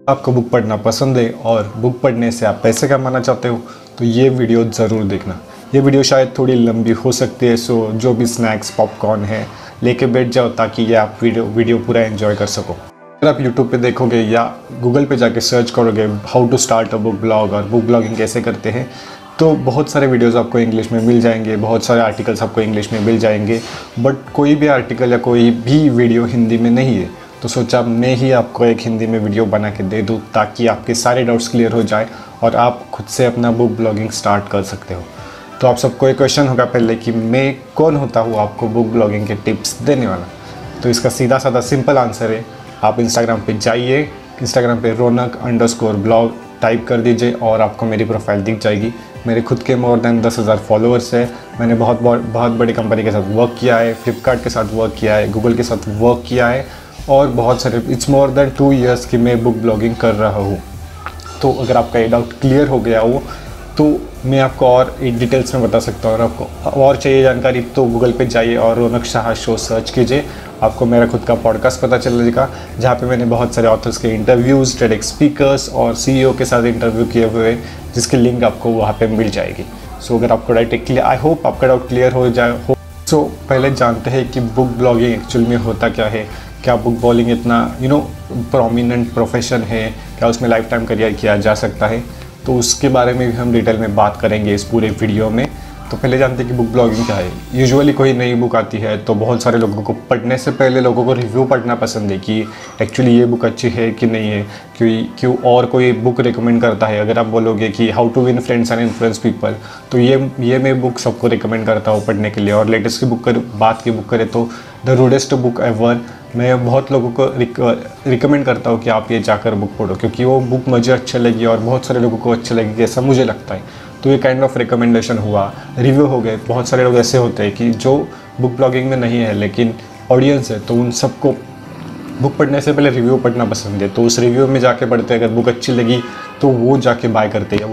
आपको बुक पढ़ना पसंद है और बुक पढ़ने से आप पैसे कमाना चाहते हो तो ये वीडियो ज़रूर देखना। ये वीडियो शायद थोड़ी लंबी हो सकती है, सो जो भी स्नैक्स पॉपकॉर्न है लेके बैठ जाओ ताकि ये आप वीडियो पूरा एंजॉय कर सको। अगर आप यूट्यूब पे देखोगे या गूगल पे जाके सर्च करोगे how to start a book blog और बुक ब्लॉगिंग कैसे करते हैं तो बहुत सारे वीडियोस आपको इंग्लिश में मिल जाएंगे, बहुत सारे आर्टिकल्स आपको इंग्लिश में मिल जाएंगे, बट कोई भी आर्टिकल या कोई भी वीडियो हिंदी में नहीं है। तो सोचा मैं ही आपको एक हिंदी में वीडियो बना के दे दूँ ताकि आपके सारे डाउट्स क्लियर हो जाए और आप खुद से अपना बुक ब्लॉगिंग स्टार्ट कर सकते हो। तो आप सबको एक क्वेश्चन होगा पहले कि मैं कौन होता हूँ आपको बुक ब्लॉगिंग के टिप्स देने वाला। तो इसका सीधा साधा सिंपल आंसर है, आप इंस्टाग्राम पे जाइए, इंस्टाग्राम पे ronak_blog टाइप कर दीजिए और आपको मेरी प्रोफाइल दिख जाएगी। मेरे खुद के मोर देन 10,000 फॉलोअर्स है। मैंने बहुत बड़ी कंपनी के साथ वर्क किया है, फ्लिपकार्ट के साथ वर्क किया है, गूगल के साथ वर्क किया है और बहुत सारे इट्स मोर देन 2 इयर्स की मैं बुक ब्लॉगिंग कर रहा हूँ। तो अगर आपका ये डाउट क्लियर हो गया हो तो मैं आपको और डिटेल्स में बता सकता हूँ। और आपको और चाहिए जानकारी तो गूगल पे जाइए और रौनक शाह शो सर्च कीजिए, आपको मेरा खुद का पॉडकास्ट पता चलेगा जहाँ पे मैंने बहुत सारे ऑथर्स के इंटरव्यूज़, TEDx स्पीकर्स और CEO के साथ इंटरव्यू किए हुए हैं जिसकी लिंक आपको वहाँ पे मिल जाएगी। सो अगर आपको डाउट क्लियर, आई होप आपका डाउट क्लियर हो जाए हो। सो पहले जानते हैं कि बुक ब्लॉगिंग एक्चुअल में होता क्या है, क्या बुक ब्लॉगिंग इतना प्रोमिनेंट प्रोफेशन है, क्या उसमें लाइफ टाइम करियर किया जा सकता है। तो उसके बारे में भी हम डिटेल में बात करेंगे इस पूरे वीडियो में। तो पहले जानते हैं कि बुक ब्लॉगिंग क्या है। यूजुअली कोई नई बुक आती है तो बहुत सारे लोगों को पढ़ने से पहले लोगों को रिव्यू पढ़ना पसंद है कि एक्चुअली ये बुक अच्छी है कि नहीं है, क्यों और कोई बुक रिकमेंड करता है। अगर आप बोलोगे कि how to win friends and influence people तो ये मैं बुक सबको रिकमेंड करता हूँ पढ़ने के लिए। और लेटेस्ट की बात करें तो द रूडेस्ट बुक एवर मैं बहुत लोगों को रिकमेंड करता हूँ कि आप ये जाकर बुक पढ़ो क्योंकि वो बुक मुझे अच्छी लगी और बहुत सारे लोगों को अच्छी लगेगी ऐसा मुझे लगता है। तो ये काइंड ऑफ रिकमेंडेशन हुआ, रिव्यू हो गए। बहुत सारे लोग ऐसे होते हैं कि जो बुक ब्लॉगिंग में नहीं है लेकिन ऑडियंस है तो उन सबको बुक पढ़ने से पहले रिव्यू पढ़ना पसंद है। तो उस रिव्यू में जाके पढ़ते हैं, अगर बुक अच्छी लगी तो वो जाके बाय करते हैं।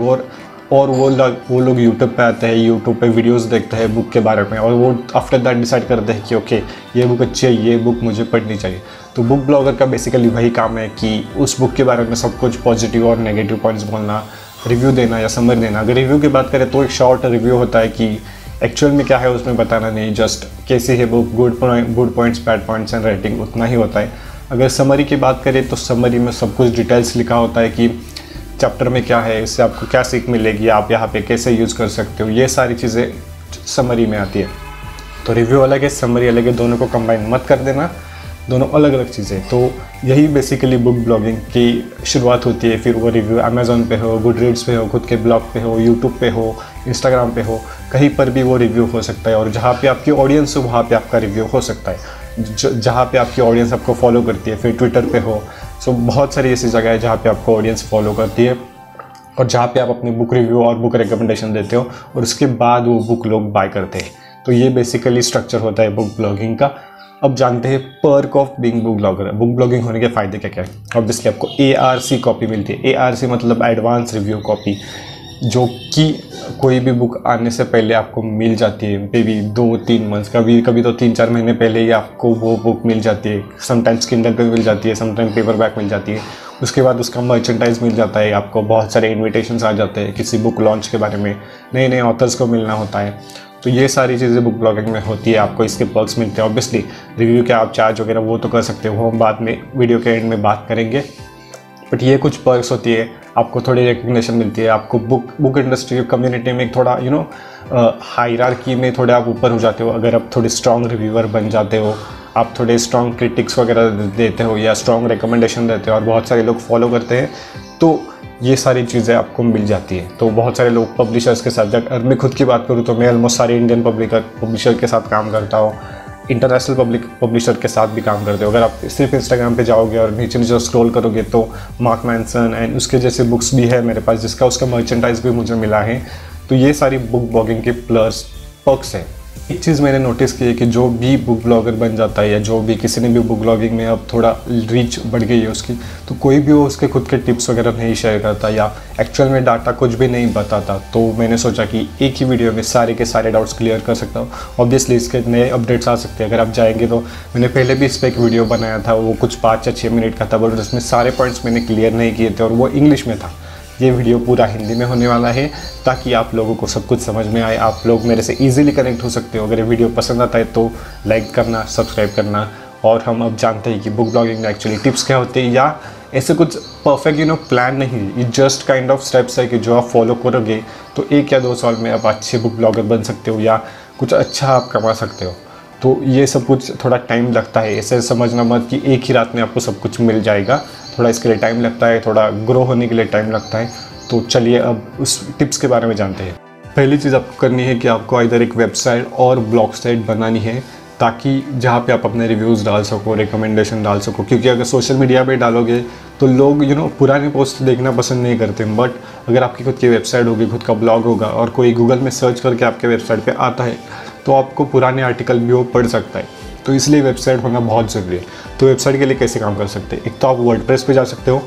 और वो लोग यूट्यूब पे आते हैं, यूट्यूब पे वीडियोस देखते हैं बुक के बारे में और वो आफ्टर दैट डिसाइड करते हैं कि ओके ये बुक अच्छी है, ये बुक मुझे पढ़नी चाहिए। तो बुक ब्लॉगर का बेसिकली वही काम है कि उस बुक के बारे में सब कुछ पॉजिटिव और नेगेटिव पॉइंट्स बोलना, रिव्यू देना या समरी देना। अगर रिव्यू की बात करें तो एक शॉर्ट रिव्यू होता है कि एक्चुअल में क्या है उसमें बताना नहीं, जस्ट कैसी है book, good points, bad points and rating, उतना ही होता है। अगर समरी की बात करें तो समरी में सब कुछ डिटेल्स लिखा होता है कि चैप्टर में क्या है, इससे आपको क्या सीख मिलेगी, आप यहाँ पे कैसे यूज़ कर सकते हो, ये सारी चीज़ें समरी में आती है। तो रिव्यू अलग है, समरी अलग है, दोनों को कंबाइन मत कर देना, दोनों अलग अलग चीज़ें। तो यही बेसिकली बुक ब्लॉगिंग की शुरुआत होती है। फिर वो रिव्यू अमेज़ॉन पे हो, गुडरीड्स पे हो, खुद के ब्लॉग पे हो, यूट्यूब पे हो, इंस्टाग्राम पे हो, कहीं पर भी वो रिव्यू हो सकता है। और जहाँ पे आपकी ऑडियंस हो वहाँ पे आपका रिव्यू हो सकता है, जहाँ पे आपकी ऑडियंस आपको फॉलो करती है। फिर ट्विटर पे हो, सो बहुत सारी ऐसी जगह है जहाँ पे आपको ऑडियंस फॉलो करती है और जहाँ पे आप अपनी बुक रिव्यू और बुक रिकमेंडेशन देते हो और उसके बाद वो बुक लोग बाय करते हैं। तो ये बेसिकली स्ट्रक्चर होता है बुक ब्लॉगिंग का। अब जानते हैं perk of being book blogger. Book blogging होने के फ़ायदे क्या क्या है। ऑब्वियसली आपको ARC कॉपी मिलती है। ARC मतलब एडवांस रिव्यू कॉपी, जो कि कोई भी बुक आने से पहले आपको मिल जाती है। मे बी 2-3 मंथ्स, कभी तो 3-4 महीने पहले ही आपको वो बुक मिल जाती है। समटाइम्स किंडल पे मिल जाती है, समटाइम पेपर बैक मिल जाती है। उसके बाद उसका मर्चेंडाइज मिल जाता है, आपको बहुत सारे इन्विटेशंस आ जाते हैं किसी बुक लॉन्च के बारे में, नए नए ऑथर्स को मिलना होता है। तो ये सारी चीज़ें बुक ब्लॉगिंग में होती है, आपको इसके पर्क्स मिलते हैं। ऑब्वियसली रिव्यू के आप चार्ज वगैरह वो तो कर सकते हो, हम बाद में वीडियो के एंड में बात करेंगे। बट ये कुछ पर्क्स होती है, आपको थोड़ी रिकग्निशन मिलती है, आपको बुक इंडस्ट्री कम्युनिटी में थोड़ा हायरार्की में थोड़े आप ऊपर हो जाते हो। अगर आप थोड़े स्ट्रॉन्ग रिव्यूअर बन जाते हो, आप थोड़े स्ट्रॉन्ग क्रिटिक्स वगैरह देते हो या स्ट्रॉन्ग रिकमेंडेशन देते हो और बहुत सारे लोग फॉलो करते हैं तो ये सारी चीज़ें आपको मिल जाती है। तो बहुत सारे लोग पब्लिशर्स के साथ, अगर मैं खुद की बात करूँ तो मैं ऑलमोस्ट सारे इंडियन पब्लिशर के साथ काम करता हूँ, इंटरनेशनल पब्लिशर के साथ भी काम करते हो। अगर आप सिर्फ इंस्टाग्राम पे जाओगे और नीचे स्क्रॉल करोगे तो मार्क मैनसन एंड उसके जैसे बुक्स भी है मेरे पास, जिसका उसका मर्चेंडाइज भी मुझे मिला है। तो ये सारी बुक ब्लॉगिंग के प्लस पर्क्स हैं। एक चीज़ मैंने नोटिस की है कि जो भी बुक ब्लॉगर बन जाता है या जो भी किसी ने भी बुक ब्लॉगिंग में अब थोड़ा रीच बढ़ गई है उसकी, तो कोई भी वो उसके खुद के टिप्स वगैरह नहीं शेयर करता या एक्चुअल में डाटा कुछ भी नहीं बताता। तो मैंने सोचा कि एक ही वीडियो में सारे के सारे डाउट्स क्लियर कर सकता हूँ। ऑब्वियसली इसके नए अपडेट्स आ सकते हैं, अगर आप जाएंगे तो मैंने पहले भी इस पर एक वीडियो बनाया था, वो कुछ 5 या 6 मिनट का था, बट उसमें सारे पॉइंट्स मैंने क्लियर नहीं किए थे और वो इंग्लिश में था। ये वीडियो पूरा हिंदी में होने वाला है ताकि आप लोगों को सब कुछ समझ में आए, आप लोग मेरे से इजीली कनेक्ट हो सकते हो। अगर ये वीडियो पसंद आता है तो लाइक करना, सब्सक्राइब करना। और हम अब जानते हैं कि बुक ब्लॉगिंग में एक्चुअली टिप्स क्या होते हैं, या ऐसे कुछ परफेक्ट प्लान नहीं, ये जस्ट काइंड ऑफ स्टेप्स है कि जो आप फॉलो करोगे तो 1 या 2 साल में आप अच्छे बुक ब्लॉगर बन सकते हो या कुछ अच्छा आप कमा सकते हो। तो ये सब कुछ थोड़ा टाइम लगता है, ऐसे समझना मत कि एक ही रात में आपको सब कुछ मिल जाएगा। थोड़ा इसके लिए टाइम लगता है, थोड़ा ग्रो होने के लिए टाइम लगता है। तो चलिए अब उस टिप्स के बारे में जानते हैं। पहली चीज़ आपको करनी है कि आपको इधर एक वेबसाइट और ब्लॉग साइट बनानी है, ताकि जहाँ पे आप अपने रिव्यूज़ डाल सको, रिकमेंडेशन डाल सको। क्योंकि अगर सोशल मीडिया पे डालोगे तो लोग पुराने पोस्ट देखना पसंद नहीं करते, बट अगर आपकी खुद की वेबसाइट होगी, खुद का ब्लॉग होगा और कोई गूगल में सर्च करके आपके वेबसाइट पे आता है तो आपको पुराने आर्टिकल भी वो पढ़ सकता है। तो इसलिए वेबसाइट होना बहुत ज़रूरी है। तो वेबसाइट के लिए कैसे काम कर सकते हैं, एक तो आप वर्डप्रेस पे जा सकते हो,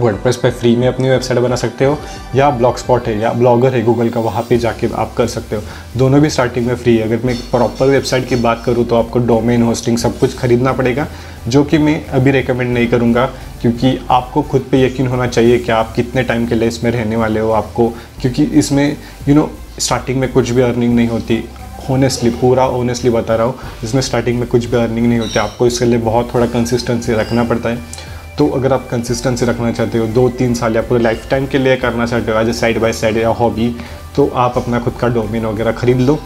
वर्डप्रेस पे फ्री में अपनी वेबसाइट बना सकते हो, या ब्लॉगस्पॉट है या ब्लॉगर है गूगल का, वहाँ पे जाके आप कर सकते हो। दोनों भी स्टार्टिंग में फ्री है। अगर मैं प्रॉपर वेबसाइट की बात करूँ तो आपको डोमेन, होस्टिंग सब कुछ खरीदना पड़ेगा, जो कि मैं अभी रेकमेंड नहीं करूँगा, क्योंकि आपको खुद पे यकीन होना चाहिए कि आप कितने टाइम के लिए इसमें रहने वाले हो। आपको क्योंकि इसमें स्टार्टिंग में कुछ भी अर्निंग नहीं होती, ऑनेस्टली, पूरा ऑनेस्टली बता रहा हूँ, इसमें स्टार्टिंग में कुछ भी अर्निंग नहीं होती। आपको इसके लिए बहुत थोड़ा कंसिस्टेंसी रखना पड़ता है। तो अगर आप कंसिस्टेंसी रखना चाहते हो 2-3 साल या पूरे लाइफ टाइम के लिए करना चाहते हो as a side by side या हॉबी, तो आप अपना खुद का डोमेन वगैरह खरीद लो।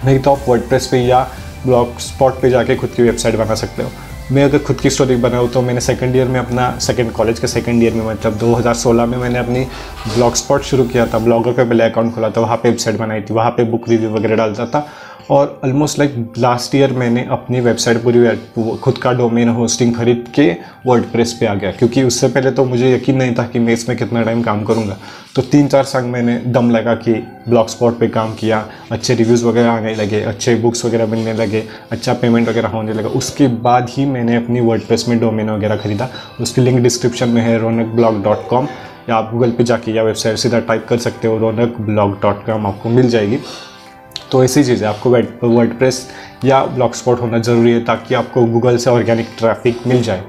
नहीं तो आप वर्डप्रेस पे या ब्लॉगस्पॉट पे जाके खुद की वेबसाइट बना सकते हो। मैं अगर खुद की स्टोरी बनाऊँ तो मैंने सेकंड ईयर में अपना कॉलेज के सेकंड ईयर में, मतलब 2016 में मैंने अपनी ब्लॉगस्पॉट शुरू किया था। ब्लॉगर पे पहले अकाउंट खोला था, वहाँ पे वेबसाइट बनाई थी, वहाँ पे बुक रिव्यू वगैरह डालता था। और ऑलमोस्ट लाइक लास्ट ईयर मैंने अपनी वेबसाइट पूरी खुद का डोमेन होस्टिंग खरीद के वर्डप्रेस पे आ गया, क्योंकि उससे पहले तो मुझे यकीन नहीं था कि मैं इसमें कितना टाइम काम करूँगा। तो 3-4 साल मैंने दम लगा कि ब्लॉगस्पॉट पे काम किया, अच्छे रिव्यूज़ वगैरह आने लगे, अच्छे बुक्स वगैरह मिलने लगे, अच्छा पेमेंट वगैरह होने लगा। उसके बाद ही मैंने अपनी वर्डप्रेस में डोमेन वगैरह खरीदा। उसकी लिंक डिस्क्रिप्शन में है, ronak-blog.com, या आप गूगल पे जाके या वेबसाइट सीधा टाइप कर सकते हो, ronak-blog.com, आपको मिल जाएगी। तो ऐसी चीज़ है, आपको वर्डप्रेस या ब्लॉगस्पॉट होना ज़रूरी है ताकि आपको गूगल से ऑर्गेनिक ट्रैफिक मिल जाए।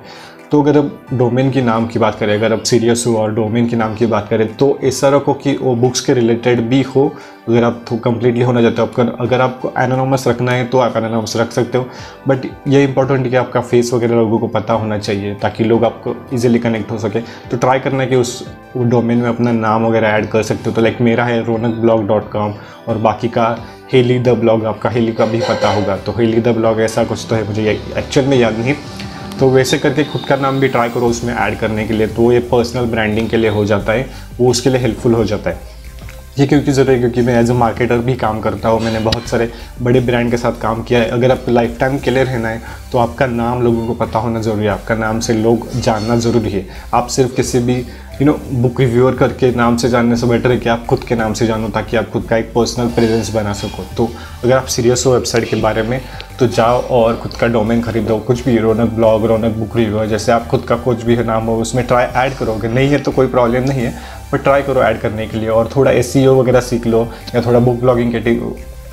तो अगर अब डोमेन की नाम की बात करें, अगर आप सीरियस हो और डोमेन की नाम की बात करें, तो ऐसा रखो कि वो बुक्स के रिलेटेड भी हो। अगर आप तो कम्प्लीटली होना चाहते हो, अगर आपको एनोनिमस रखना है तो आप एनोनिमस रख सकते हो, बट ये इंपॉर्टेंट है कि आपका फेस वगैरह लोगों को पता होना चाहिए ताकि लोग आपको इजीली कनेक्ट हो सके। तो ट्राई करना है कि उस डोमेन में अपना नाम वगैरह ऐड कर सकते हो। तो लाइक मेरा है ronak-blog.com, और बाकी का हेली द ब्लॉग, आपका हेली का भी पता होगा, तो हेली द ब्लॉग ऐसा कुछ तो है, मुझे एक्चुअल में याद नहीं। तो वैसे करके खुद का नाम भी ट्राई करो उसमें ऐड करने के लिए, तो ये पर्सनल ब्रांडिंग के लिए हो जाता है, वो उसके लिए हेल्पफुल हो जाता है। ये क्योंकि ज़रूरी है, क्योंकि मैं एज अ मार्केटर भी काम करता हूँ, मैंने बहुत सारे बड़े ब्रांड के साथ काम किया है। अगर आप लाइफ टाइम के लिए रहना है तो आपका नाम लोगों को पता होना ज़रूरी है, आपका नाम से लोग जानना ज़रूरी है। आप सिर्फ किसी भी बुक रिव्यूअर करके नाम से जानने से बेटर है कि आप खुद के नाम से जानो, ताकि आप खुद का एक पर्सनल प्रेजेंस बना सको। तो अगर आप सीरियस हो वेबसाइट के बारे में तो जाओ और खुद का डोमेन खरीदो, कुछ भी, रौनक ब्लॉग, रौनक बुक रिव्यूअर, जैसे आप खुद का कुछ भी नाम हो उसमें ट्राई ऐड करोगे। नहीं है तो कोई प्रॉब्लम नहीं है, पर ट्राई करो ऐड करने के लिए। और थोड़ा SEO वगैरह सीख लो, या थोड़ा बुक ब्लॉगिंग के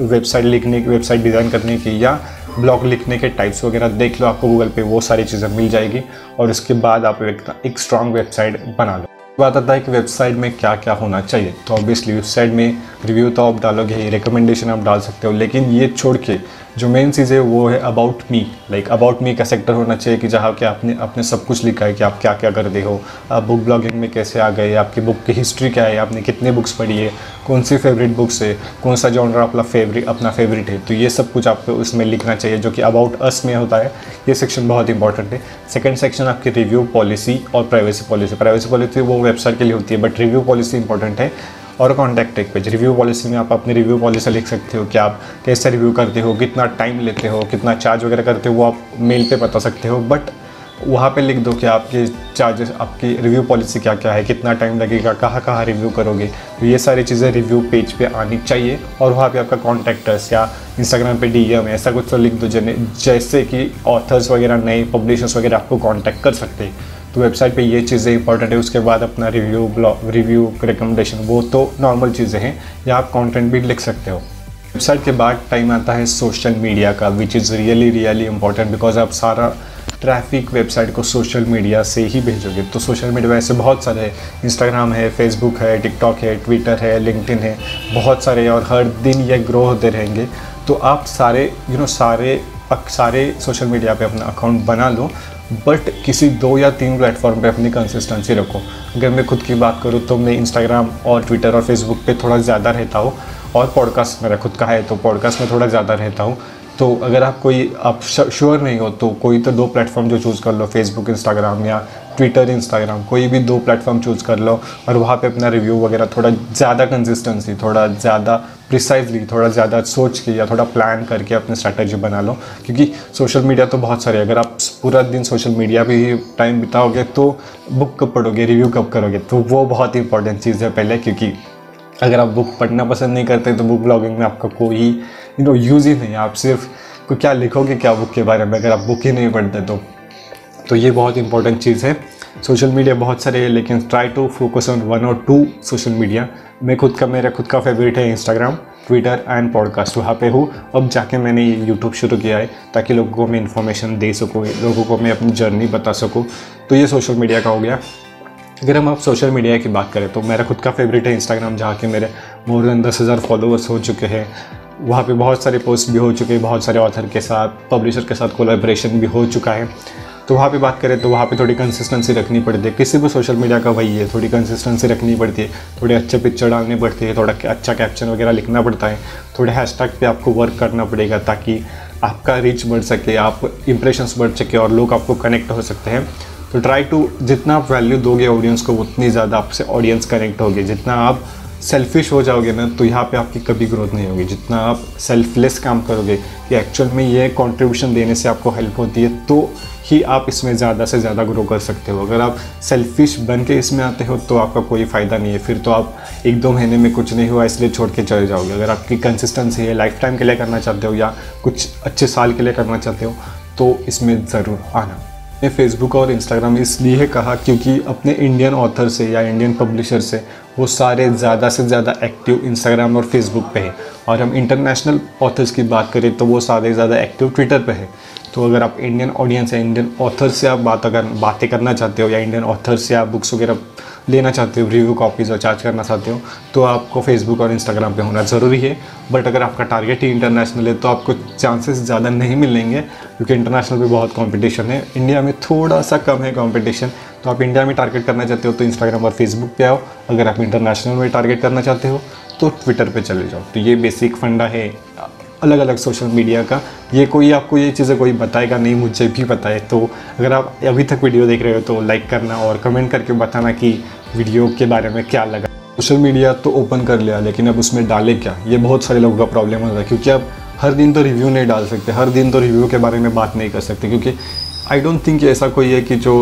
वेबसाइट लिखने की, वेबसाइट डिज़ाइन करने की, या ब्लॉग लिखने के टाइप्स वगैरह देख लो, आपको गूगल पे वो सारी चीज़ें मिल जाएगी। और उसके बाद आप एक स्ट्रॉन्ग वेबसाइट बना लो। बात आता है कि वेबसाइट में क्या क्या होना चाहिए। तो ऑब्वियसली वेबसाइट में रिव्यू तो आप डालोगे ही, रिकमेंडेशन आप डाल सकते हो, लेकिन ये छोड़ के जो मेन चीज़ है वो है about me. Like about me का सेक्टर होना चाहिए कि जहाँ के आपने सब कुछ लिखा है कि आप क्या क्या करते हो, आप बुक ब्लॉगिंग में कैसे आ गए, आपकी बुक की हिस्ट्री क्या है, आपने कितने बुक्स पढ़ी है, कौन सी फेवरेट बुक्स है, कौन सा जॉनर अपना फेवरेट है। तो ये सब कुछ आपको उसमें लिखना चाहिए, जो कि अबाउट अस में होता है। ये सेक्शन बहुत इंपॉर्टेंट है। सेकंड सेक्शन आपकी रिव्यू पॉलिसी और प्राइवेसी पॉलिसी। प्राइवेसी पॉलिसी वो वेबसाइट के लिए होती है, बट रिव्यू पॉलिसी इंपॉर्टेंट है। और कॉन्टैक्ट एक पेज। रिव्यू पॉलिसी में आप अपनी रिव्यू पॉलिसी लिख सकते हो कि आप कैसे रिव्यू करते हो, कितना टाइम लेते हो, कितना चार्ज वगैरह करते हो, वो आप मेल पे बता सकते हो। बट वहाँ पे लिख दो कि आपके चार्जेस, आपकी रिव्यू पॉलिसी क्या क्या है, कितना टाइम लगेगा, कहाँ कहाँ रिव्यू करोगे। तो ये सारी चीज़ें रिव्यू पेज पे आनी चाहिए। और वहाँ पे आपका कॉन्टैक्टर्स या इंस्टाग्राम पे डीएम ऐसा कुछ तो लिख दो जैसे कि ऑथर्स वगैरह, नए पब्लिशर्स वगैरह आपको कॉन्टैक्ट कर सकते हैं। तो वेबसाइट पे ये चीज़ें इंपॉर्टेंट है। उसके बाद अपना रिव्यू, ब्लॉग रिव्यू, रिकमेंडेशन, वो तो नॉर्मल चीज़ें हैं, या आप कंटेंट भी लिख सकते हो। वेबसाइट के बाद टाइम आता है सोशल मीडिया का, which is really important, because आप सारा ट्रैफिक वेबसाइट को सोशल मीडिया से ही भेजोगे। तो सोशल मीडिया ऐसे बहुत सारे हैं, इंस्टाग्राम है, फेसबुक है, टिकटॉक है, ट्विटर है, लिंक्डइन है, बहुत सारे, और हर दिन ये ग्रो होते रहेंगे। तो आप सारे सारे सोशल मीडिया पे अपना अकाउंट बना लो, बट किसी 2 या 3 प्लेटफॉर्म पे अपनी कंसिस्टेंसी रखो। अगर मैं खुद की बात करूँ तो मैं इंस्टाग्राम और ट्विटर और फेसबुक पे थोड़ा ज़्यादा रहता हूँ, और पॉडकास्ट मेरा खुद का है तो पॉडकास्ट में थोड़ा ज़्यादा रहता हूँ। तो अगर आप श्योर नहीं हो तो कोई तो 2 प्लेटफॉर्म जो चूज़ कर लो, फेसबुक इंस्टाग्राम या ट्विटर इंस्टाग्राम, कोई भी 2 प्लेटफॉर्म चूज़ कर लो, और वहाँ पे अपना रिव्यू वगैरह थोड़ा ज़्यादा कंसिस्टेंसी, थोड़ा ज़्यादा प्रिसाइजली, थोड़ा ज़्यादा सोच के या थोड़ा प्लान करके अपनी स्ट्रैटेजी बना लो। क्योंकि सोशल मीडिया तो बहुत सारे, अगर आप पूरा दिन सोशल मीडिया पे ही टाइम बिताओगे तो बुक कब पढ़ोगे, रिव्यू कब करोगे। तो वो बहुत इंपॉर्टेंट चीज़ है पहले, क्योंकि अगर आप बुक पढ़ना पसंद नहीं करते तो बुक ब्लॉगिंग में आपका कोई यूज़ ही नहीं है। आप सिर्फ क्या लिखोगे क्या बुक के बारे में, अगर आप बुक ही नहीं पढ़ते तो ये बहुत इंपॉर्टेंट चीज़ है। सोशल मीडिया बहुत सारे है, लेकिन ट्राई टू फोकस ऑन 1 और 2 सोशल मीडिया। मेरा खुद का फेवरेट है इंस्टाग्राम, ट्विटर एंड पॉडकास्ट, वहाँ पे हूँ। अब जाके मैंने यूट्यूब शुरू किया है ताकि लोगों को मैं इन्फॉर्मेशन दे सकूँ, लोगों को मैं अपनी जर्नी बता सकूँ। तो ये सोशल मीडिया का हो गया। अगर हम आप सोशल मीडिया की बात करें तो मेरा खुद का फेवरेट है इंस्टाग्राम, जहाँ के मेरे मोर देन 10,000 फॉलोअर्स हो चुके हैं। वहाँ पे बहुत सारे पोस्ट भी हो चुके हैं, बहुत सारे ऑथर के साथ, पब्लिशर के साथ कोलैबोरेशन भी हो चुका है। तो वहाँ पे बात करें तो वहाँ पे थोड़ी कंसिस्टेंसी रखनी पड़ती है। किसी भी सोशल मीडिया का वही है, थोड़ी कंसिस्टेंसी रखनी पड़ती है, थोड़े अच्छे पिक्चर डालनी पड़ती है, थोड़ा अच्छा कैप्शन वगैरह लिखना पड़ता है, थोड़े हैशटैग पे आपको वर्क करना पड़ेगा ताकि आपका रीच बढ़ सके, आप इंप्रेशंस बढ़ सके और लोग आपको कनेक्ट हो सकते हैं। तो ट्राई टू, जितना आप वैल्यू दोगे ऑडियंस को उतनी ज़्यादा आपसे ऑडियंस कनेक्ट होगी। जितना आप सेल्फिश हो जाओगे ना तो यहाँ पे आपकी कभी ग्रोथ नहीं होगी। जितना आप सेल्फलेस काम करोगे कि एक्चुअल में ये कंट्रीब्यूशन देने से आपको हेल्प होती है, तो ही आप इसमें ज़्यादा से ज़्यादा ग्रो कर सकते हो। अगर आप सेल्फिश बन के इसमें आते हो तो आपका कोई फ़ायदा नहीं है। फिर तो आप 1-2 महीने में कुछ नहीं हुआ इसलिए छोड़ के चले जाओगे। अगर आपकी कंसिस्टेंसी है, लाइफ टाइम के लिए करना चाहते हो या कुछ अच्छे साल के लिए करना चाहते हो तो इसमें ज़रूर आना। मैंने फेसबुक और इंस्टाग्राम इसलिए कहा क्योंकि अपने इंडियन ऑथर से या इंडियन पब्लिशर से वो सारे ज़्यादा से ज़्यादा एक्टिव इंस्टाग्राम और फेसबुक पे है, और हम इंटरनेशनल ऑथर्स की बात करें तो वो सारे ज़्यादा एक्टिव ट्विटर पे है। तो अगर आप इंडियन ऑडियंस या इंडियन ऑथर से आप बातें करना चाहते हो या इंडियन ऑथर से आप बुक्स वगैरह लेना चाहते हो, रिव्यू कॉपीज़ और चार्ज करना चाहते हो, तो आपको फेसबुक और इंस्टाग्राम पे होना ज़रूरी है। बट अगर आपका टारगेट ही इंटरनेशनल है तो आपको चांसेस ज़्यादा नहीं मिलेंगे, क्योंकि इंटरनेशनल पे बहुत कंपटीशन है। इंडिया में थोड़ा सा कम है कंपटीशन। तो आप इंडिया में टारगेट करना चाहते हो तो इंस्टाग्राम और फेसबुक पे आओ। अगर आप इंटरनेशनल में टारगेट करना चाहते हो तो ट्विटर पे चले जाओ। तो ये बेसिक फंडा है अलग अलग सोशल मीडिया का। ये कोई आपको ये चीज़ें कोई बताएगा नहीं, मुझे भी पता है। तो अगर आप अभी तक वीडियो देख रहे हो तो लाइक करना और कमेंट करके बताना कि वीडियो के बारे में क्या लगा। सोशल मीडिया तो ओपन कर लिया, लेकिन अब उसमें डाले क्या, ये बहुत सारे लोगों का प्रॉब्लम होता है। क्योंकि आप हर दिन तो रिव्यू नहीं डाल सकते, हर दिन तो रिव्यू के बारे में बात नहीं कर सकते, क्योंकि आई डोंट थिंक ऐसा कोई है कि जो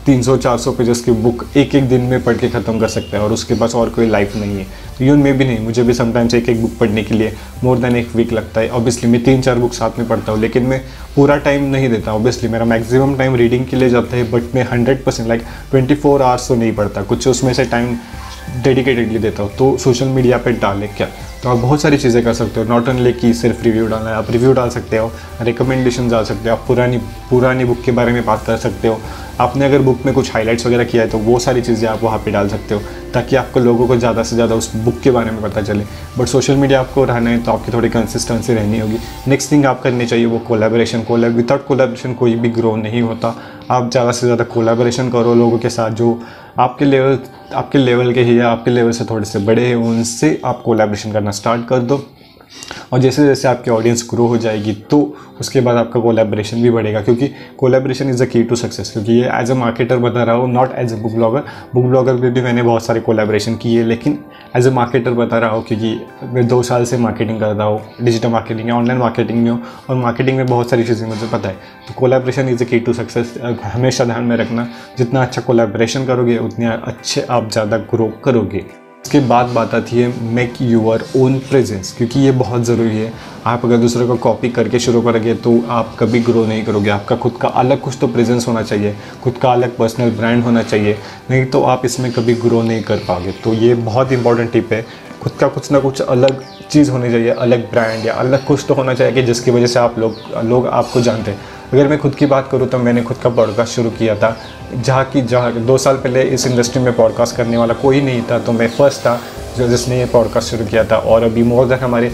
300-400 पेजेस की बुक एक दिन में पढ़ के ख़त्म कर सकता है और उसके पास और कोई लाइफ नहीं है। इवन मैं भी नहीं, मुझे भी समटाइम्स एक बुक पढ़ने के लिए मोर देन 1 वीक लगता है। ऑब्वियसली मैं 3-4 बुक साथ में पढ़ता हूँ, लेकिन मैं पूरा टाइम नहीं देता। ऑब्वियसली मेरा मैक्सिमम टाइम रीडिंग के लिए जाता है, बट मैं 100% लाइक 24 आवर्स तो नहीं पढ़ता, कुछ उसमें से टाइम डेडिकेटेडली देता हूँ। तो सोशल मीडिया पे डाले क्या, तो आप बहुत सारी चीज़ें कर सकते हो। नॉट ओनली कि सिर्फ रिव्यू डालना है, आप रिव्यू डाल सकते हो, रिकमेंडेशन डाल सकते हो, आप पुरानी बुक के बारे में बात कर सकते हो। आपने अगर बुक में कुछ हाइलाइट्स वगैरह किया है तो वो सारी चीज़ें आप वहाँ पे डाल सकते हो, ताकि आपको लोगों को ज़्यादा से ज़्यादा उस बुक के बारे में पता चले। बट सोशल मीडिया आपको रहना है तो आपकी थोड़ी कंसिस्टेंसी रहनी होगी। नेक्स्ट थिंग आप करनी चाहिए वो कोलैबोरेशन। विदाउट कोलैबोरेशन कोई भी ग्रो नहीं होता। आप ज़्यादा से ज़्यादा कोलैबोरेशन करो लोगों के साथ जो आपके लेवल के ही या आपके लेवल से थोड़े से बड़े हैं, उनसे आप कोलैबोरेशन करना स्टार्ट कर दो। और जैसे जैसे आपकी ऑडियंस ग्रो हो जाएगी तो उसके बाद आपका कोलैबोरेशन भी बढ़ेगा, क्योंकि collaboration is the key to success. क्योंकि ये एज अ मार्केटर बता रहा हूँ, not as a book blogger में भी मैंने बहुत सारे कोलैबोरेशन किए, लेकिन एज अ मार्केटर बता रहा हूँ क्योंकि मैं 2 साल से मार्केटिंग करता हूँ, डिजिटल मार्केटिंग या ऑनलाइन मार्केटिंग में हूँ, और मार्केटिंग में बहुत सारी चीज़ें मुझे पता है। तो collaboration is the key to success, हमेशा ध्यान में रखना। जितना अच्छा कोलैबोरेशन करोगे उतने अच्छे आप ज़्यादा ग्रो करोगे। इसके बाद बात आती है मेक यूर ओन प्रेजेंस, क्योंकि ये बहुत ज़रूरी है। आप अगर दूसरे को कॉपी करके शुरू करोगे तो आप कभी ग्रो नहीं करोगे। आपका खुद का अलग कुछ तो प्रेजेंस होना चाहिए, खुद का अलग पर्सनल ब्रांड होना चाहिए, नहीं तो आप इसमें कभी ग्रो नहीं कर पाओगे। तो ये बहुत इंपॉर्टेंट टिप है, खुद का कुछ ना कुछ अलग चीज़ होनी चाहिए, अलग ब्रांड या अलग कुछ तो होना चाहिए कि जिसकी वजह से आप लोग आपको जानते हैं। अगर मैं खुद की बात करूँ तो मैंने खुद का पॉडकास्ट शुरू किया था, जहाँ 2 साल पहले इस इंडस्ट्री में पॉडकास्ट करने वाला कोई नहीं था, तो मैं फर्स्ट था जिसने ये पॉडकास्ट शुरू किया था। और अभी मोर देन हमारे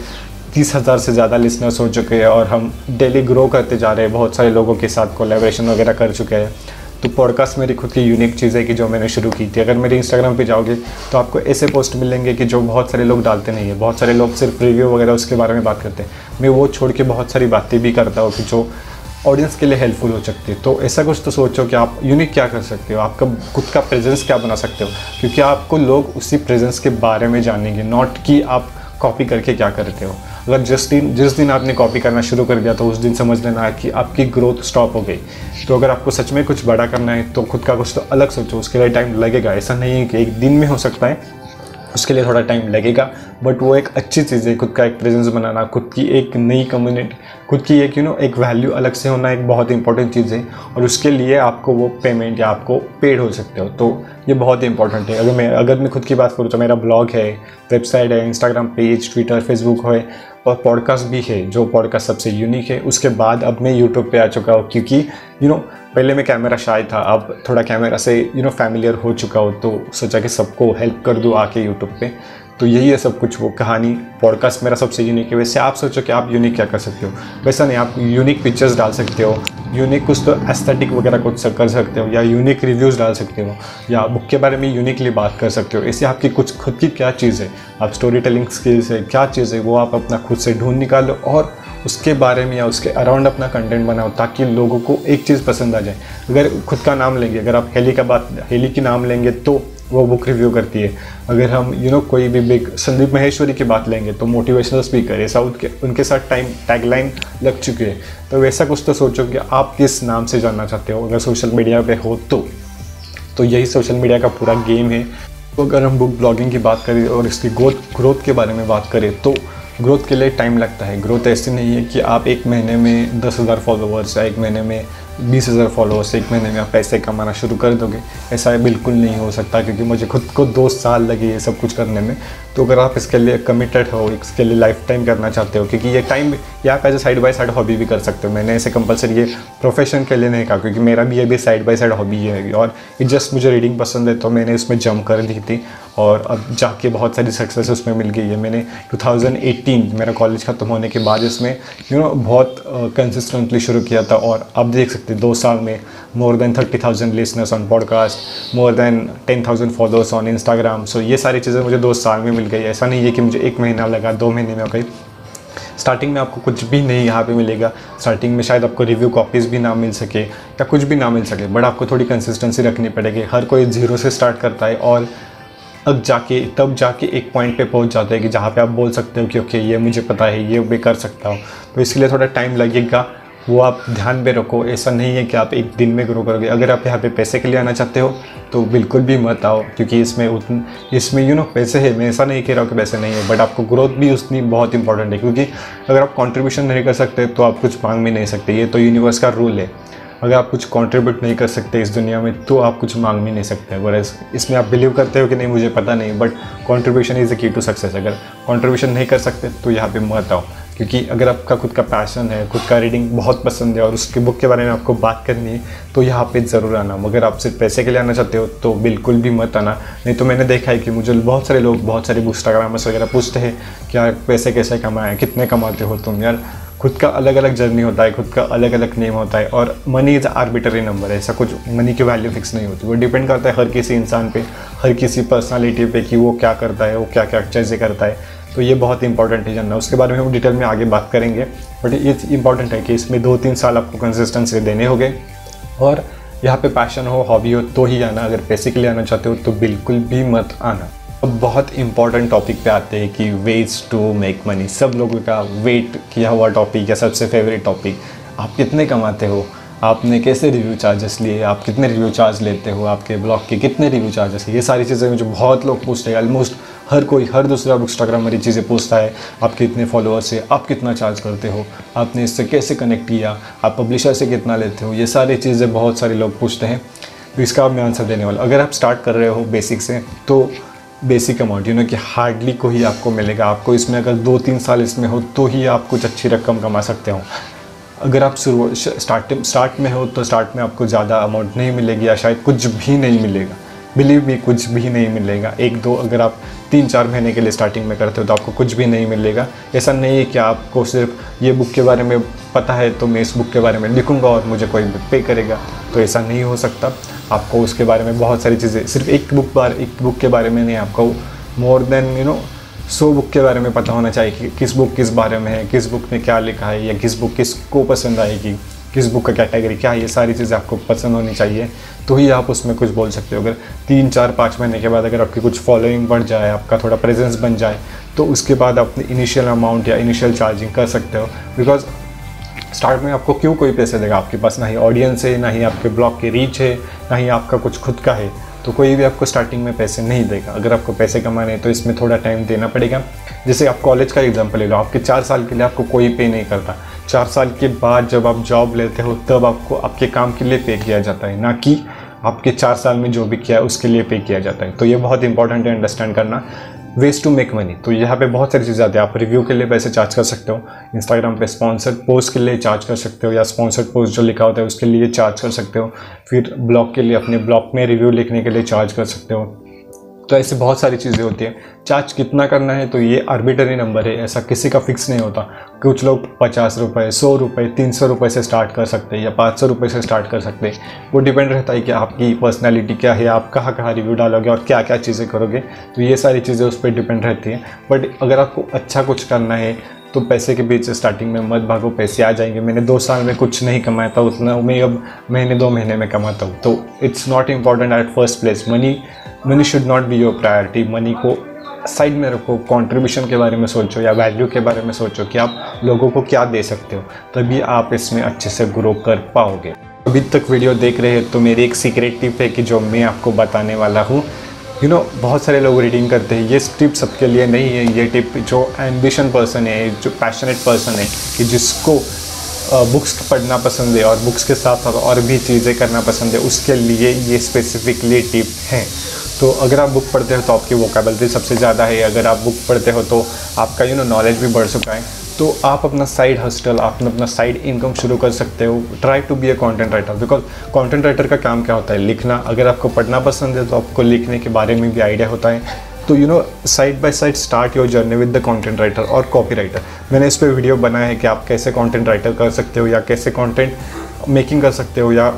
30,000 से ज़्यादा लिसनर्स हो चुके हैं और हम डेली ग्रो करते जा रहे हैं, बहुत सारे लोगों के साथ कोलैबोरेशन वगैरह कर चुके हैं। तो पॉडकास्ट मेरी खुद की यूनिक चीज़ है कि जो मैंने शुरू की थी। अगर मेरे इंस्टाग्राम पे जाओगे तो आपको ऐसे पोस्ट मिलेंगे कि जो बहुत सारे लोग डालते नहीं है। बहुत सारे लोग सिर्फ रिव्यू वगैरह उसके बारे में बात करते हैं, मैं वो छोड़ के बहुत सारी बातें भी करता हूँ कि जो ऑडियंस के लिए हेल्पफुल हो सकती है। तो ऐसा कुछ तो सोचो कि आप यूनिक क्या कर सकते हो, आपका खुद का प्रेजेंस क्या बना सकते हो, क्योंकि आपको लोग उसी प्रेजेंस के बारे में जानेंगे, नॉट कि आप कॉपी करके क्या करते हो। अगर जिस दिन आपने कॉपी करना शुरू कर दिया तो उस दिन समझ लेना है कि आपकी ग्रोथ स्टॉप हो गई। तो अगर आपको सच में कुछ बड़ा करना है तो खुद का कुछ तो अलग सोचो, उसके लिए टाइम लगेगा। ऐसा नहीं है कि एक दिन में हो सकता है, उसके लिए थोड़ा टाइम लगेगा, बट वो एक अच्छी चीज़ है। खुद का एक प्रेजेंस बनाना, खुद की एक नई कम्युनिटी, खुद की एक एक वैल्यू अलग से होना एक बहुत इंपॉर्टेंट चीज़ है, और उसके लिए आपको वो पेमेंट या आपको पेड हो सकते हो। तो ये बहुत इंपॉर्टेंट है। अगर मैं खुद की बात करूँ तो मेरा ब्लॉग है, वेबसाइट है, इंस्टाग्राम पेज, ट्विटर, फेसबुक है, और पॉडकास्ट भी है, जो पॉडकास्ट सबसे यूनिक है। उसके बाद अब मैं यूट्यूब पे आ चुका हूँ, क्योंकि पहले मैं कैमरा शाय था, अब थोड़ा कैमरा से फैमिलियर हो चुका हूँ, तो सोचा कि सबको हेल्प कर दूँ आके यूट्यूब पे। तो यही है सब कुछ, वो कहानी। पॉडकास्ट मेरा सबसे यूनिक है। वैसे आप सोचो कि आप यूनिक क्या कर सकते हो, वैसा नहीं, आप यूनिक पिक्चर्स डाल सकते हो, यूनिक कुछ तो एस्थेटिक वगैरह कुछ कर सकते हो, या यूनिक रिव्यूज़ डाल सकते हो, या बुक के बारे में यूनिकली बात कर सकते हो। ऐसे आपकी कुछ खुद की क्या चीज़ है, आप स्टोरी टेलिंग स्किल्स है, क्या चीज़ है, वो आप अपना खुद से ढूंढ निकालो और उसके बारे में या उसके अराउंड अपना कंटेंट बनाओ, ताकि लोगों को एक चीज़ पसंद आ जाए। अगर खुद का नाम लेंगे, अगर आप हेली की नाम लेंगे तो वो बुक रिव्यू करती है। अगर हम कोई भी बिग संदीप माहेश्वरी की बात लेंगे तो मोटिवेशनल स्पीकर, ऐसा उनके साथ टैगलाइन लग चुकी है। तो वैसा कुछ तो सोचो कि आप किस नाम से जानना चाहते हो अगर सोशल मीडिया पे हो तो यही सोशल मीडिया का पूरा गेम है। तो अगर हम बुक ब्लॉगिंग की बात करें और इसकी ग्रोथ के बारे में बात करें तो ग्रोथ के लिए टाइम लगता है। ग्रोथ ऐसी नहीं है कि आप एक महीने में 10,000 फॉलोअर्स या एक महीने में 20,000 फॉलोअर्स, एक महीने में आप पैसे कमाना शुरू कर दोगे। ऐसा बिल्कुल नहीं हो सकता, क्योंकि मुझे खुद को 2 साल लगे ये सब कुछ करने में। तो अगर आप इसके लिए कमिटेड हो, इसके लिए लाइफ टाइम करना चाहते हो, क्योंकि ये टाइम या आप as a side by side hobby भी कर सकते हो। मैंने ऐसे कंपलसरी ये प्रोफेशन के लिए नहीं कहा, क्योंकि मेरा भी ये भी साइड बाय साइड हॉबी है, और जस्ट मुझे रीडिंग पसंद है तो मैंने इसमें जंप कर दी थी, और अब जाके बहुत सारी सक्सेस उसमें मिल गई है। मैंने 2018 मेरा कॉलेज ख़त्म होने के बाद इसमें बहुत कंसिस्टेंटली शुरू किया था, और अब देख सकते 2 साल में more than 30,000 listeners on podcast, more than 10,000 followers on Instagram. So ये सारी चीज़ें मुझे 2 साल में मिल गई। ऐसा नहीं है कि मुझे 1 महीना लगा, 2 महीने में हो गई। स्टार्टिंग में आपको कुछ भी नहीं यहाँ पे मिलेगा। स्टार्टिंग में शायद आपको रिव्यू कॉपीज़ भी ना मिल सके या कुछ भी ना मिल सके, बट आपको थोड़ी कंसिस्टेंसी रखनी पड़ेगी। हर कोई 0 से स्टार्ट करता है, और तब जाके एक पॉइंट पे पहुंच जाते हैं कि जहाँ पे आप बोल सकते हो कि ओके ये मुझे पता है, ये मैं कर सकता हूँ। तो इसलिए थोड़ा टाइम लगेगा, वो आप ध्यान में रखो। ऐसा नहीं है कि आप एक दिन में ग्रो करोगे। अगर आप यहाँ पे पैसे के लिए आना चाहते हो तो बिल्कुल भी मत आओ, क्योंकि इसमें पैसे है। मैं ऐसा नहीं कह रहा हूँ कि पैसे नहीं है, बट आपको ग्रोथ भी उतनी बहुत इंपॉर्टेंट है, क्योंकि अगर आप कंट्रीब्यूशन नहीं कर सकते तो आप कुछ मांग भी नहीं सकते। ये तो यूनिवर्स का रूल है। अगर आप कुछ कंट्रीब्यूट नहीं कर सकते इस दुनिया में तो आप कुछ मांग भी नहीं सकते। अगर इसमें आप बिलीव करते हो कि नहीं मुझे पता नहीं, but contribution is the key to success. अगर कंट्रीब्यूशन नहीं कर सकते तो यहाँ पे मत आओ, क्योंकि अगर आपका खुद का पैशन है, खुद का रीडिंग बहुत पसंद है और उसकी बुक के बारे में आपको बात करनी है तो यहाँ पे ज़रूर आना। मगर आप सिर्फ पैसे के लिए आना चाहते हो तो बिल्कुल भी मत आना। नहीं तो मैंने देखा है कि मुझे बहुत सारे लोग, बहुत सारे इंस्टाग्रामर्स वगैरह पूछते हैं क्या पैसे कैसे कमाएं, कितने कमाते हो तुम। यार खुद का अलग अलग जर्नी होता है, खुद का अलग अलग नेम होता है, और मनी इज़ आर्बिटरी नंबर है। ऐसा कुछ मनी की वैल्यू फिक्स नहीं होती, वो डिपेंड करता है हर किसी इंसान पे, हर किसी पर्सनालिटी पे कि वो क्या करता है, वो क्या क्या चीज़ें करता है। तो ये बहुत इंपॉर्टेंट है जानना, उसके बारे में हम डिटेल में आगे बात करेंगे। बट ये इंपॉर्टेंट है कि इसमें 2-3 साल आपको कंसिस्टेंसी देने होंगे और यहाँ पे पैशन हो, हॉबी हो तो ही आना। अगर पैसे के लिए आना चाहते हो तो बिल्कुल भी मत आना। अब बहुत इंपॉर्टेंट टॉपिक पे आते हैं कि वेज टू मेक मनी। सब लोगों का वेट किया हुआ टॉपिक या सबसे फेवरेट टॉपिक, आप कितने कमाते हो, आपने कैसे रिव्यू चार्जेस लिए, आप कितने रिव्यू चार्ज लेते हो, आपके ब्लॉग के कितने रिव्यू चार्जेस है। ये सारी चीज़ें मुझे बहुत लोग पूछते हैं, ऑलमोस्ट हर कोई, हर दूसरा इंस्टाग्रामर ये चीज़ें पूछता है। आपके कितने फॉलोअर्स है, आप कितना चार्ज करते हो, आपने इससे कैसे कनेक्ट किया, आप पब्लिशर से कितना लेते हो, ये सारी चीज़ें बहुत सारे लोग पूछते हैं। तो इसका मैं आंसर देने वाला। अगर आप स्टार्ट कर रहे हो बेसिक से तो बेसिक अमाउंट कि हार्डली को ही आपको मिलेगा। आपको इसमें अगर 2-3 साल इसमें हो तो ही आप कुछ अच्छी रकम कमा सकते हो। अगर आप स्टार्ट में हो तो स्टार्ट में आपको ज़्यादा अमाउंट नहीं मिलेगी या शायद कुछ भी नहीं मिलेगा। बिलीव मी, कुछ भी नहीं मिलेगा। 1-2 अगर आप 3-4 महीने के लिए स्टार्टिंग में करते हो तो आपको कुछ भी नहीं मिलेगा। ऐसा नहीं है कि आपको सिर्फ ये बुक के बारे में पता है तो मैं इस बुक के बारे में लिखूंगा और मुझे कोई पे करेगा, तो ऐसा नहीं हो सकता। आपको उसके बारे में बहुत सारी चीज़ें, सिर्फ एक बुक के बारे में नहीं, आपको मोर देन 100 बुक के बारे में पता होना चाहिए कि किस बुक किस बारे में है, किस बुक में क्या लिखा है, या किस बुक किसको पसंद आएगी, किस बुक का कैटेगरी क्या है। ये सारी चीज़ें आपको पसंद होनी चाहिए तो ही आप उसमें कुछ बोल सकते हो। अगर 3-4-5 महीने के बाद अगर आपकी कुछ फॉलोइंग बढ़ जाए, आपका थोड़ा प्रेजेंस बन जाए, तो उसके बाद आप इनिशियल अमाउंट या इनिशियल चार्जिंग कर सकते हो। बिकॉज स्टार्ट में आपको क्यों कोई पैसे देगा, आपके पास ना ही ऑडियंस है, ना ही आपके ब्लॉग की रीच है, ना ही आपका कुछ खुद का है, तो कोई भी आपको स्टार्टिंग में पैसे नहीं देगा। अगर आपको पैसे कमाने हैं तो इसमें थोड़ा टाइम देना पड़ेगा। जैसे आप कॉलेज का एग्जांपल ले लो, आपके 4 साल के लिए आपको कोई पे नहीं करता। 4 साल के बाद जब आप जॉब लेते हो तब आपको आपके काम के लिए पे किया जाता है, ना कि आपके 4 साल में जो भी किया है उसके लिए पे किया जाता है। तो ये बहुत इंपॉर्टेंट है अंडरस्टैंड करना। वेज टू मेक मनी, तो यहाँ पे बहुत सारी चीज़ें आती है। आप रिव्यू के लिए पैसे चार्ज कर सकते हो, इंस्टाग्राम पे स्पॉन्सर्ड पोस्ट के लिए चार्ज कर सकते हो, या स्पॉन्सर्ड पोस्ट जो लिखा होता है उसके लिए चार्ज कर सकते हो। फिर ब्लॉग के लिए, अपने ब्लॉग में रिव्यू लिखने के लिए चार्ज कर सकते हो। तो ऐसे बहुत सारी चीज़ें होती हैं। चार्ज कितना करना है तो ये आर्बिट्ररी नंबर है, ऐसा किसी का फिक्स नहीं होता। कुछ लोग 50 रुपये, 100 रुपये, 300 रुपये से स्टार्ट कर सकते हैं या 500 रुपये से स्टार्ट कर सकते हैं। वो डिपेंड रहता है कि आपकी पर्सनैलिटी क्या है, आप कहाँ कहाँ रिव्यू डालोगे और क्या क्या चीज़ें करोगे, तो ये सारी चीज़ें उस पर डिपेंड रहती हैं। बट अगर आपको अच्छा कुछ करना है तो पैसे के बीच स्टार्टिंग में मत भागो, पैसे आ जाएंगे। मैंने 2 साल में कुछ नहीं कमाया था, उतना मैं अब महीने 2 महीने में कमाता हूँ। तो it's not important at first place. Money should not be your priority. Money को साइड में रखो, कंट्रीब्यूशन के बारे में सोचो या वैल्यू के बारे में सोचो कि आप लोगों को क्या दे सकते हो, तभी आप इसमें अच्छे से ग्रो कर पाओगे। अभी तक वीडियो देख रहे हैं तो मेरी एक सीक्रेट टिप है कि जो मैं आपको बताने वाला हूँ। बहुत सारे लोग रीडिंग करते हैं, ये टिप सबके लिए नहीं है। ये टिप जो एम्बिशन पर्सन है, जो पैशनेट पर्सन है, कि जिसको बुक्स पढ़ना पसंद है और बुक्स के साथ साथ और भी चीज़ें करना पसंद है, उसके लिए ये स्पेसिफिकली टिप है। तो अगर आप बुक पढ़ते हो तो आपकी वोकैबुलरी सबसे ज़्यादा है। अगर आप बुक पढ़ते हो तो आपका नॉलेज भी बढ़ चुका है, तो आप अपना साइड हस्टल, आप अपना साइड इनकम शुरू कर सकते हो। Try to be a content writer, because content writer का काम क्या होता है, लिखना। अगर आपको पढ़ना पसंद है तो आपको लिखने के बारे में भी आइडिया होता है। तो side by side start your journey with the content writer और कॉपी राइटर। मैंने इस पर वीडियो बनाया है कि आप कैसे कंटेंट राइटर कर सकते हो, या कैसे कंटेंट मेकिंग कर सकते हो, या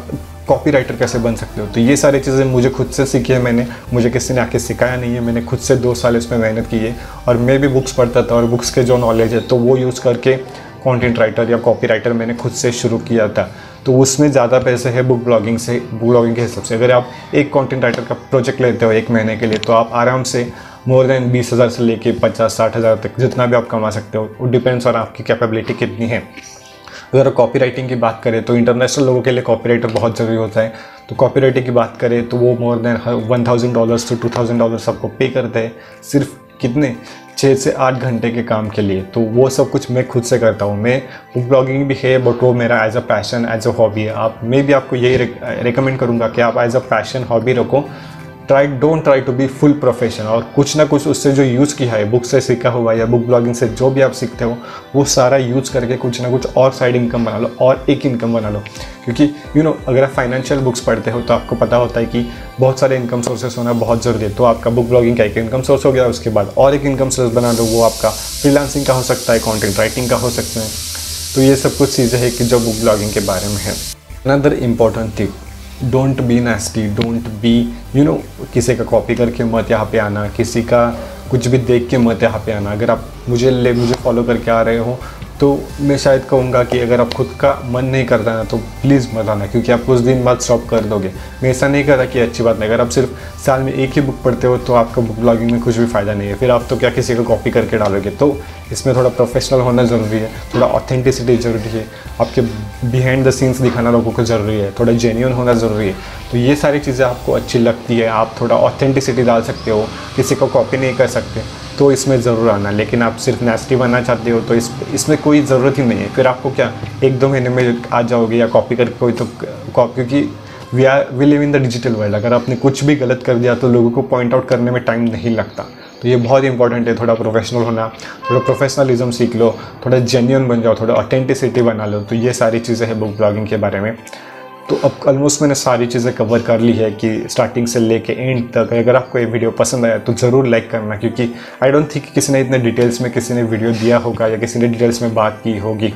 कॉपी राइटर कैसे बन सकते हो। तो ये सारी चीज़ें मुझे खुद से सीखी है, मुझे किसी ने आके सिखाया नहीं है। मैंने खुद से 2 साल इसमें मेहनत की है, और मैं भी बुक्स पढ़ता था और बुक्स के जो नॉलेज है तो वो यूज़ करके कंटेंट राइटर या कॉपी राइटर मैंने खुद से शुरू किया था। तो उसमें ज़्यादा पैसे है बुक ब्लॉगिंग के हिसाब से। अगर आप एक कंटेंट राइटर का प्रोजेक्ट लेते हो 1 महीने के लिए, तो आप आराम से मोर देन 20,000 से लेके 50-60 हज़ार तक जितना भी आप कमा सकते हो। वो डिपेंड्स और आपकी कैपेबिलिटी कितनी है। अगर कॉपी राइटिंग की बात करें तो इंटरनेशनल लोगों के लिए कॉपी राइटर बहुत ज़रूरी होता है। तो कॉपी राइटिंग की बात करें तो वो मोर देन $1,000 to $2,000 आपको पे करते हैं, सिर्फ कितने 6 से 8 घंटे के काम के लिए। तो वो सब कुछ मैं खुद से करता हूँ। मैं बुक ब्लॉगिंग भी है, बट वो मेरा as a passion, as a hobby है। मैं भी आपको यही रिकमेंड करूँगा कि आप एज अ पैशन हॉबी रखो। Don't try to be full profession. और कुछ ना कुछ उससे जो यूज़ किया है, बुक से सीखा हुआ या बुक ब्लॉगिंग से जो भी आप सीखते हो, वो सारा यूज़ करके कुछ ना कुछ और साइड इनकम बना लो, और एक इनकम बना लो। क्योंकि अगर आप फाइनेंशियल बुक्स पढ़ते हो तो आपको पता होता है कि बहुत सारे इनकम सोर्सेस होना बहुत ज़रूरी है। तो आपका बुक ब्लॉगिंग का एक इनकम सोर्स हो गया, उसके बाद और एक इनकम सोर्स बना लो। वो आपका फ्रीलांसिंग का हो सकता है, कंटेंट राइटिंग का हो सकता है। तो ये सब कुछ चीज़ें हैं कि जो बुक ब्लॉगिंग के बारे में है। Another important thing, don't be नेस्टी, don't be किसी का कॉपी करके मत यहाँ पे आना, किसी का कुछ भी देख के मत यहाँ पे आना। अगर आप मुझे फॉलो करके आ रहे हो तो मैं शायद कहूँगा कि अगर आप खुद का मन नहीं करता ना तो प्लीज़ मत आना, क्योंकि आप कुछ दिन बाद स्टॉप कर दोगे। मैं ऐसा नहीं कर रहा कि अच्छी बात नहीं, अगर आप सिर्फ साल में एक ही बुक पढ़ते हो तो आपका बुक ब्लॉगिंग में कुछ भी फ़ायदा नहीं है। फिर आप तो क्या किसी को कॉपी करके डालोगे। तो इसमें थोड़ा प्रोफेशनल होना ज़रूरी है, थोड़ा ऑथेंटिसिटी ज़रूरी है, आपके बिहाइंड द सीन्स दिखाना लोगों को ज़रूरी है, थोड़ा जेन्युइन होना ज़रूरी है। तो ये सारी चीज़ें आपको अच्छी लगती है, आप थोड़ा ऑथेंटिसिटी डाल सकते हो, किसी को कॉपी नहीं कर सकते, तो इसमें ज़रूर आना। लेकिन आप सिर्फ नेस्टी बनना चाहते हो तो इसमें कोई ज़रूरत ही नहीं है। फिर आपको क्या 1-2 महीने में आ जाओगे या कॉपी करके कोई तो क्योंकि we live in the digital world. अगर आपने कुछ भी गलत कर दिया तो लोगों को पॉइंट आउट करने में टाइम नहीं लगता। तो ये बहुत इंपॉर्टेंट है, थोड़ा प्रोफेशनल होना, थोड़ा प्रोफेशनलिज्म सीख लो, थोड़ा जेन्युइन बन जाओ, थोड़ा ऑथेंटिसिटी बना लो। तो ये सारी चीज़ें हैं बुक ब्लॉगिंग के बारे में। तो अब ऑलमोस्ट मैंने सारी चीज़ें कवर कर ली है कि स्टार्टिंग से लेके एंड तक। अगर आपको ये वीडियो पसंद आया तो ज़रूर लाइक करना, क्योंकि आई डोंट थिंक किसी ने इतने डिटेल्स में किसी ने वीडियो दिया होगा या किसी ने डिटेल्स में बात की होगी।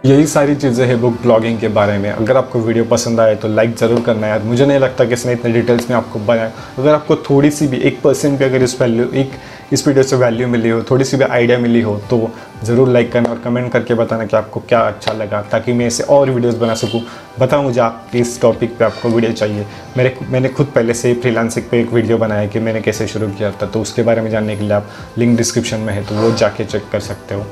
यही सारी चीज़ें हैं बुक ब्लॉगिंग के बारे में। अगर आपको वीडियो पसंद आए तो लाइक ज़रूर करना यार। मुझे नहीं लगता कि इसने इतने डिटेल्स में आपको बनाया। अगर आपको थोड़ी सी भी 1% भी अगर इस वीडियो से वैल्यू मिली हो, थोड़ी सी भी आइडिया मिली हो, तो ज़रूर लाइक करना और कमेंट करके बताना कि आपको क्या अच्छा लगा, ताकि मैं ऐसे और वीडियोस बना सकूं। बताओ मुझे आप किस टॉपिक पे आपको वीडियो चाहिए। मैंने खुद पहले से ही फ्रीलांसिंग पे एक वीडियो बनाया कि मैंने कैसे शुरू किया था, तो उसके बारे में जानने के लिए आप लिंक डिस्क्रिप्शन में है, तो वो जाके चेक कर सकते हो।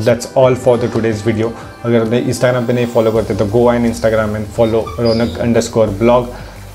That's all for the today's video. अगर मैं इंस्टाग्राम पे नहीं फॉलो करते तो go and Instagram and follow ronak_blog।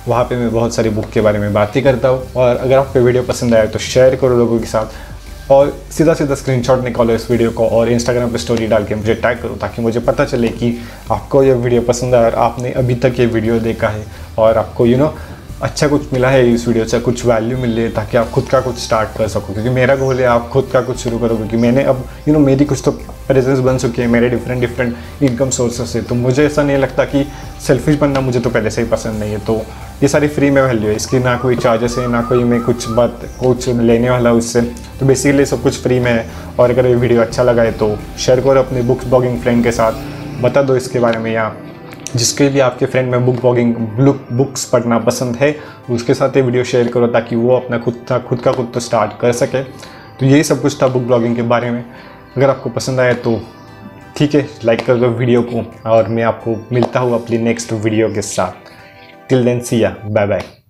वहाँ पे मैं बहुत सारी बुक के बारे में बातें करता हूँ। और अगर आपको वीडियो पसंद आए तो शेयर करो लोगों के साथ, और सीधा स्क्रीनशॉट निकालो इस वीडियो को और इंस्टाग्राम पे स्टोरी डाल के मुझे टैग करो, ताकि मुझे पता चले कि आपको ये वीडियो पसंद आया और आपने अभी तक ये वीडियो देखा है और आपको अच्छा कुछ मिला है इस वीडियो से, कुछ वैल्यू मिल रही है, ताकि आप खुद का कुछ स्टार्ट कर सको। क्योंकि मेरा गोल है आप खुद का कुछ शुरू करो, क्योंकि मैंने अब मेरी कुछ तो प्रेजेंस बन चुकी है, मेरे डिफरेंट इनकम सोर्सेस से। तो मुझे ऐसा नहीं लगता कि सेल्फिश बनना मुझे तो पहले से ही पसंद नहीं है। तो ये सारी फ्री में वैल्यू है, इसकी ना कोई चार्जेस है, ना कोई मैं कुछ लेने वाला हूँ इससे। तो बेसिकली सब कुछ फ्री में है। और अगर ये वीडियो अच्छा लगा है तो शेयर करो अपने बुक ब्लॉगिंग फ्रेंड के साथ, बता दो इसके बारे में, या जिसके भी आपके फ्रेंड में बुक्स पढ़ना पसंद है उसके साथ ये वीडियो शेयर करो, ताकि वो अपना खुद का तो स्टार्ट कर सके। तो यही सब कुछ था बुक ब्लॉगिंग के बारे में। अगर आपको पसंद आए तो ठीक है, लाइक कर दो वीडियो को, और मैं आपको मिलता हूँ अपनी नेक्स्ट वीडियो के साथ। टिल देन सी या, बाय बाय।